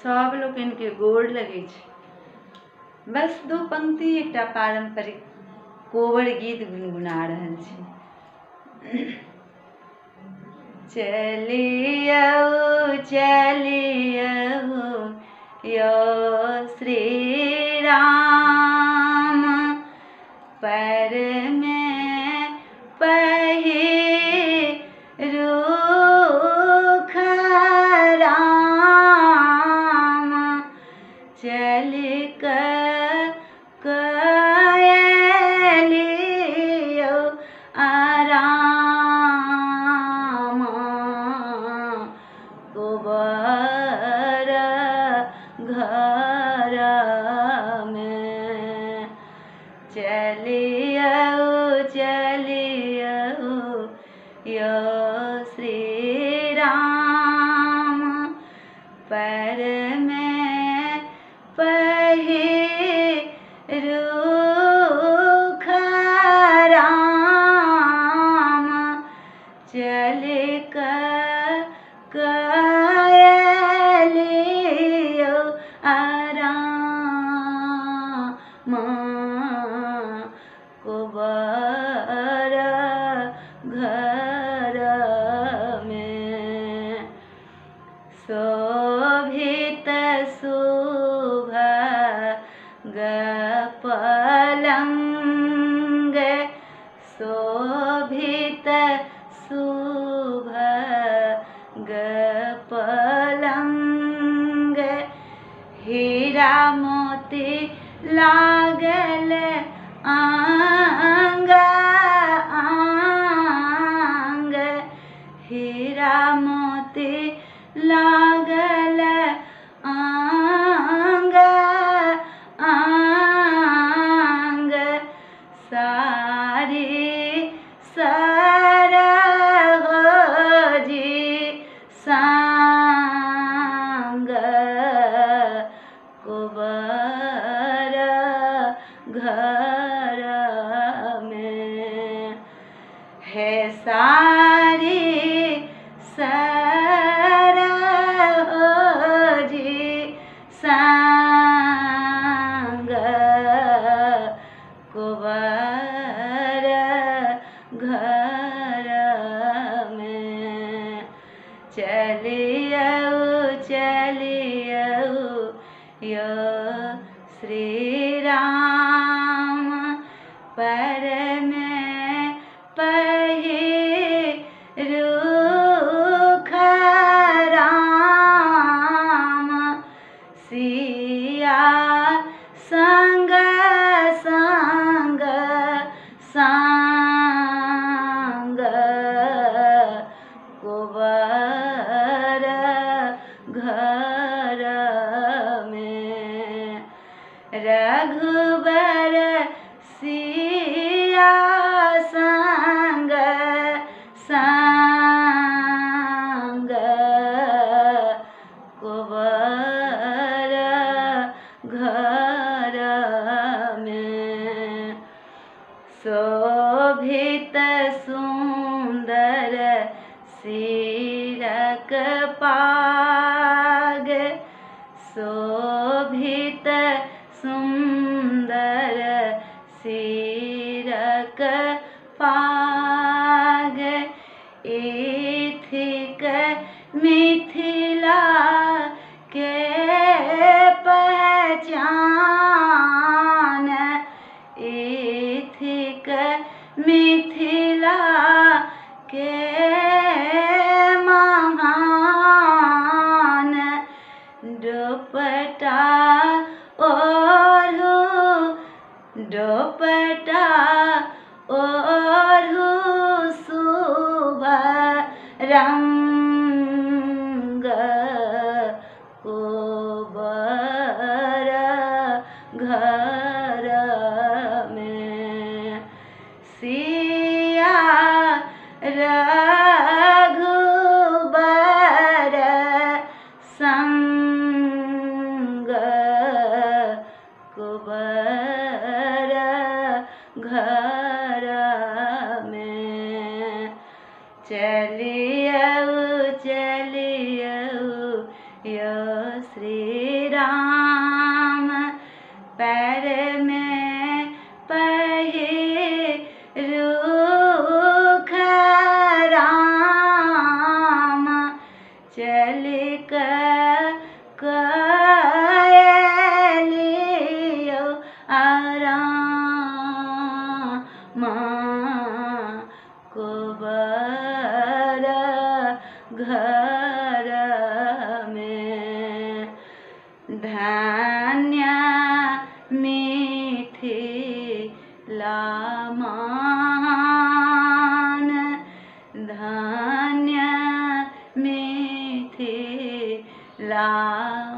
सब लोग इनके गोड़ लगे छै। बस दो पंक्ति एकटा पारंपरिक कोबर गीत गुनगुना रहल छी। चलियो चलियो यो श्री राम, पर में पहिरू राम, चल लियो आराम, कोबर घर में। चलियो चलियो यो श्री राम, पर में पहिरू राम, चल लियो आराम, कोबर घर में। शोभित सुभग पलंग, शोभित सुभग पलंग, हीरा मोती लागल आंग आंग, हीरा मोती लागल आंग आंग, सारी सरहोजी सांग, कोबर घर में। है सारी सरहोजी सांग, कोबर घर में। चलियो चलियो यो श्री राम, पर में पहिरू राम, सिया संग संग संग, कोबर घर में। रघुबर सिया संग संग, कोबर घर में। शोभित सुंदर सिरक पाग, शोभित सुंदर सिरक पाग, इथिक मिथिला के पहचान, इथिक मिथिला के महान। दुपट्टा ओढ़ू दुपट्टा ओढ़ू शुभ रंग, कोबर घर में। सिया रघुबर संग, कोबर घर में। चलियो चलियो यो श्री कयलियो आराम कोबर घर में धन्य मिथिला महान धन्य मिथिला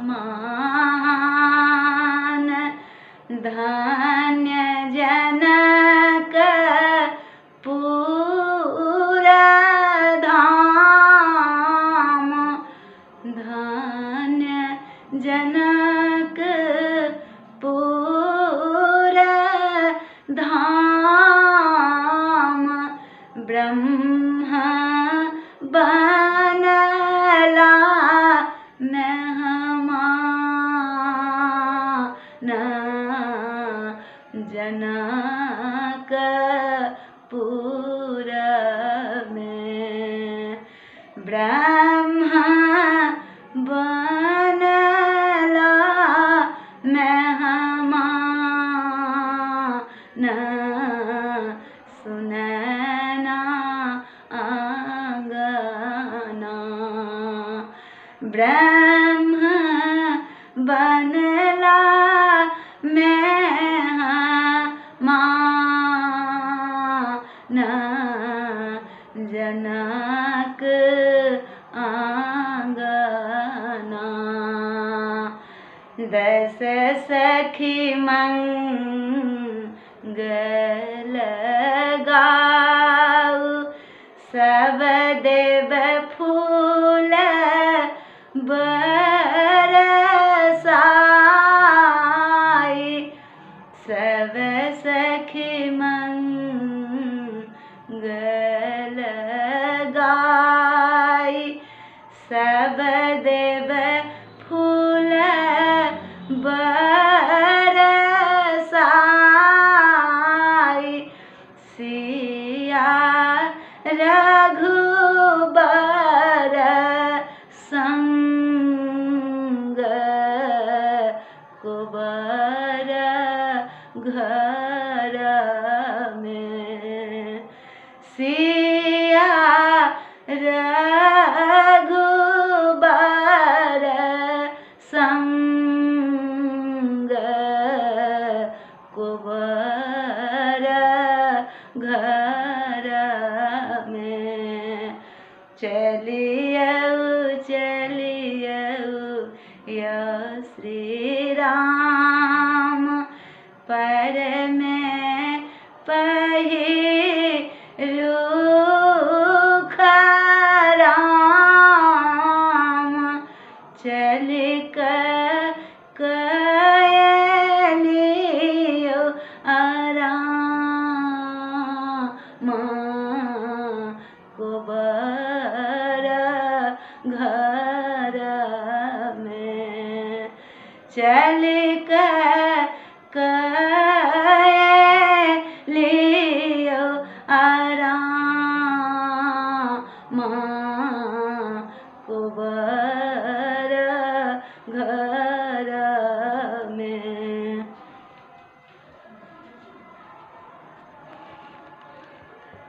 महान धन्य जनक पूरा धाम धन्य जनक पूरा धाम ब्रह्मा बनला मेहमान जनकपुर में ब्रह्मा बनला मेहमान सुनैना आंगना ब्रह्मा बनला मेहमान जनक आंगना दस सखी मंगल गाऊ सब देव फूल बरसाई सब सखी मंगल गाई सब देव फूल बरसाई सिया रघुबर संग कुबर घर में सिया रघुबर संग कुबर घर में चलियौ या श्री राम पर में पहिरुख राम चल कयलियो आराम कोबर घर में चल